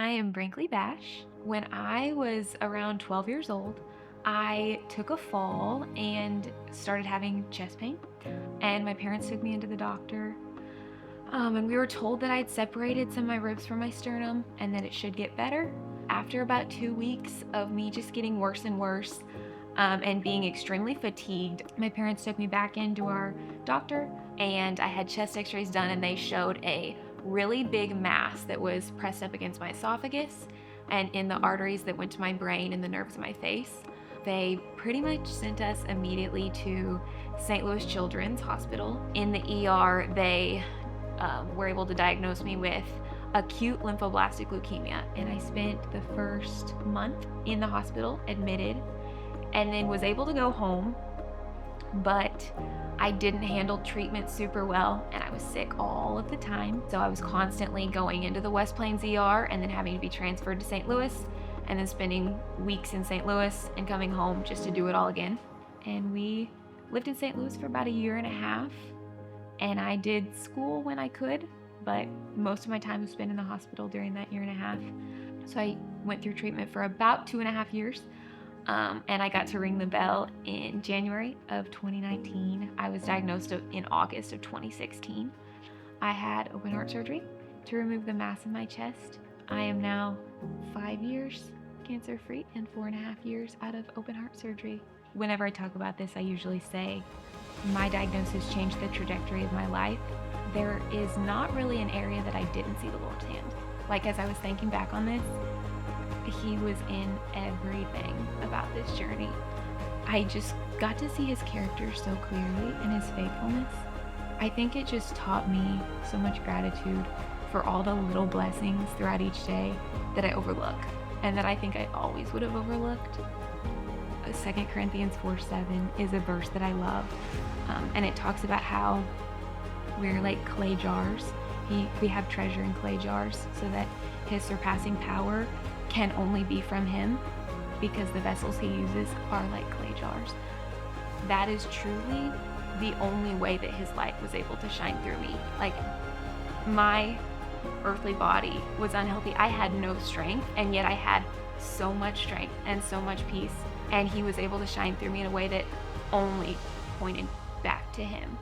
I am Brinkley Bash. When I was around 12 years old, I took a fall and started having chest pain. And my parents took me into the doctor. And we were told that I'd separated some of my ribs from my sternum and that it should get better. After about 2 weeks of me just getting worse and worse, and being extremely fatigued, my parents took me back into our doctor and I had chest x-rays done, and they showed a really big mass that was pressed up against my esophagus and in the arteries that went to my brain and the nerves of my face. They pretty much sent us immediately to St. Louis Children's Hospital. In the ER, they were able to diagnose me with acute lymphoblastic leukemia, and I spent the first month in the hospital admitted and then was able to go home, but I didn't handle treatment super well and I was sick all of the time. So I was constantly going into the West Plains ER and then having to be transferred to St. Louis and then spending weeks in St. Louis and coming home just to do it all again. And we lived in St. Louis for about a year and a half, and I did school when I could, but most of my time was spent in the hospital during that year and a half. So I went through treatment for about 2.5 years. And I got to ring the bell in January of 2019. I was diagnosed in August of 2016. I had open heart surgery to remove the mass in my chest. I am now 5 years cancer-free and 4.5 years out of open heart surgery. Whenever I talk about this, I usually say my diagnosis changed the trajectory of my life. There is not really an area that I didn't see the Lord's hand. Like, as I was thinking back on this, He was in everything about this journey. I just got to see His character so clearly and His faithfulness. I think it just taught me so much gratitude for all the little blessings throughout each day that I overlook and that I think I always would have overlooked. 2 Corinthians 4:7 is a verse that I love, and it talks about how we're like clay jars. We have treasure in clay jars so that His surpassing power can only be from Him, because the vessels He uses are like clay jars. That is truly the only way that His light was able to shine through me. Like, my earthly body was unhealthy. I had no strength, and yet I had so much strength and so much peace, and He was able to shine through me in a way that only pointed back to Him.